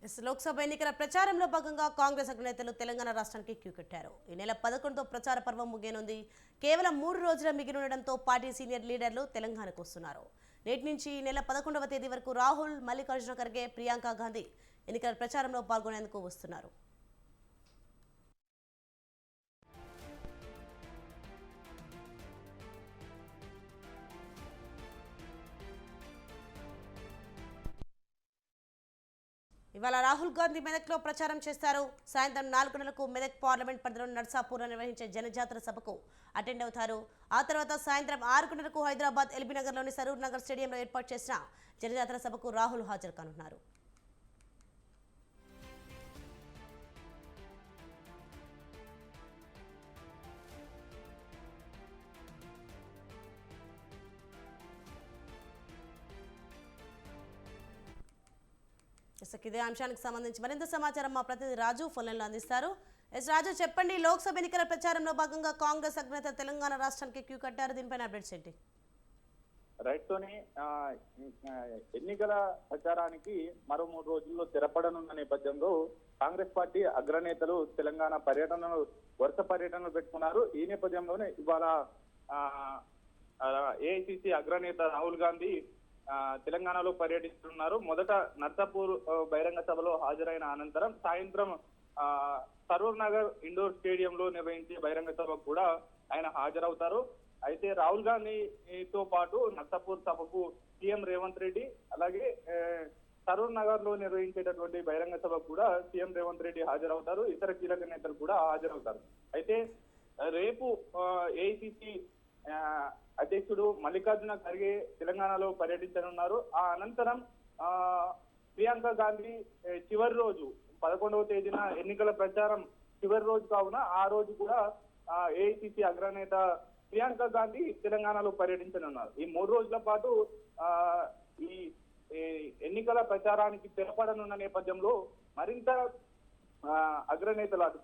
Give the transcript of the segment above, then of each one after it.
లోక్సభ ఎన్నికల ప్రచారంలో భాగంగా కాంగ్రెస్ అగ్రనేతలు తెలంగాణ రాష్ట్రానికి క్యూ కట్టారు. ఈ నెల 11తో ప్రచార పర్వం ముగియనుంది. కేవలం 3 రోజుల మిగిలిండడంతో పార్టీ సీనియర్ లీడర్లు తెలంగాణకు వస్తున్నారు. నేటి నుంచి ఈ నెల 11వ తేదీ వరకు రాహుల్, మల్లికార్జున ఖర్గే, ప్రియాంక గాంధీ ఎన్నికల ప్రచారంలో పాల్గొనేందుకు వస్తున్నారు. ఇవాళ రాహుల్ గాంధీ మెదక్లో ప్రచారం చేస్తారు. సాయంత్రం 4 గంటలకు మెదక్ పార్లమెంట్ పరిధిలోని నర్సాపూర్లో నిర్వహించే జనజాతర సభకు అటెండ్ అవుతారు. ఆ తర్వాత సాయంత్రం 6 గంటలకు హైదరాబాద్ ఎల్బీనగర్లోని సరూర్ నగర్ స్టేడియంలో ఏర్పాటు చేసిన జనజాతర సభకు రాహుల్ హాజరు కానున్నారు. ఇదే అంశానికి సంబంధించి మరింత సమాచారం మా ప్రతినిధి రాజు ఫోన్లైన్లో అందిస్తారు. రాజు, చెప్పండి, లోక్సభ ఎన్నికల ప్రచారంలో భాగంగా కాంగ్రెస్ అగ్రనేత తెలంగాణ రాష్ట్రానికి క్యూ కట్టారు. దీనిపైన అప్డేట్స్ ఏంటి? రైట్తోనే ఎన్నికల ప్రచారానికి మరో 3 రోజుల్లో తెరపడనున్న నేపథ్యంలో కాంగ్రెస్ పార్టీ అగ్రనేతలు తెలంగాణ పర్యటనలు వరుస పర్యటనలు పెట్టుకున్నారు. ఈ నేపథ్యంలోనే ఇవాళ ఏఐసిసి అగ్రనేత రాహుల్ గాంధీ తెలంగాణలో పర్యటిస్తున్నారు. మొదట నర్సాపూర్ బహిరంగ సభలో హాజరైన అనంతరం సాయంత్రం సరూర్ నగర్ ఇండోర్ స్టేడియంలో నిర్వహించే బహిరంగ సభకు కూడా ఆయన హాజరవుతారు. అయితే రాహుల్ గాంధీతో పాటు నర్సాపూర్ సభకు సీఎం రేవంత్ రెడ్డి, అలాగే సరూర్ నగర్ లో నిర్వహించేటటువంటి బహిరంగ సభకు కూడా సీఎం రేవంత్ రెడ్డి హాజరవుతారు. ఇతర కీలక నేతలు కూడా హాజరవుతారు. అయితే రేపు ఏఐసిసి అధ్యక్షుడు మల్లికార్జున ఖర్గే తెలంగాణలో పర్యటించనున్నారు. ఆ అనంతరం ప్రియాంక గాంధీ చివరి రోజు 11వ తేదీన ఎన్నికల ప్రచారం చివరి రోజు కావున ఆ రోజు కూడా ఏఐసిసి అగ్రనేత ప్రియాంక గాంధీ తెలంగాణలో పర్యటించనున్నారు. ఈ 3 రోజుల పాటు ఈ ఎన్నికల ప్రచారానికి తెరపడనున్న నేపథ్యంలో మరింత అగ్రనేతలు అటు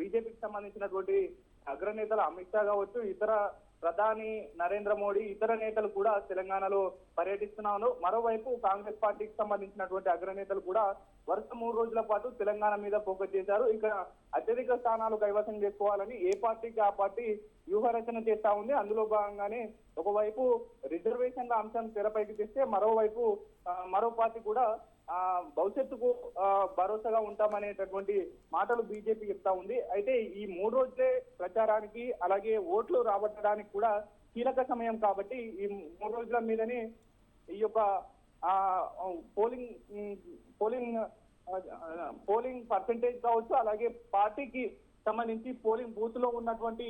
బీజేపీకి సంబంధించినటువంటి అగ్రనేతలు అమిత్ షా కావచ్చు, ఇతర ప్రధాని నరేంద్ర మోడీ, ఇతర నేతలు కూడా తెలంగాణలో పర్యటిస్తున్నారు. మరోవైపు కాంగ్రెస్ పార్టీకి సంబంధించినటువంటి అగ్రనేతలు కూడా వరుస 3 రోజుల పాటు తెలంగాణ మీద ఫోకస్ చేశారు. ఇక అత్యధిక స్థానాలు కైవసం చేసుకోవాలని ఏ పార్టీకి ఆ పార్టీ వ్యూహరచన చేస్తా ఉంది. అందులో భాగంగానే ఒకవైపు రిజర్వేషన్ల అంశం తెరపైకి తెస్తే మరోవైపు మరో పార్టీ కూడా భవిష్యత్తుకు భరోసాగా ఉంటామనేటటువంటి మాటలు బీజేపీ చెప్తా ఉంది. అయితే ఈ 3 రోజులే ప్రచారానికి అలాగే ఓట్లు రాబట్టడానికి కూడా కీలక సమయం కాబట్టి ఈ 3 రోజుల మీదనే ఈ యొక్క పోలింగ్ పర్సెంటేజ్ కావచ్చు, అలాగే పార్టీకి సంబంధించి పోలింగ్ బూత్ లో ఉన్నటువంటి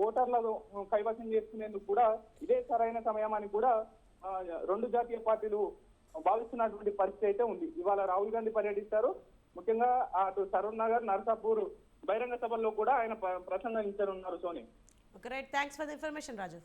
ఓటర్లను కైవసం చేసుకునేందుకు కూడా ఇదే సరైన సమయం అని కూడా 2 జాతీయ పార్టీలు భావిస్తున్నటువంటి పరిస్థితి అయితే ఉంది. ఇవాళ రాహుల్ గాంధీ పర్యటిస్తారు. ముఖ్యంగా అటు సరూర్ నగర్, నర్సాపూర్ బహిరంగ సభల్లో కూడా ఆయన ప్రసంగించనున్నారు. Soni, thanks for the information Raju.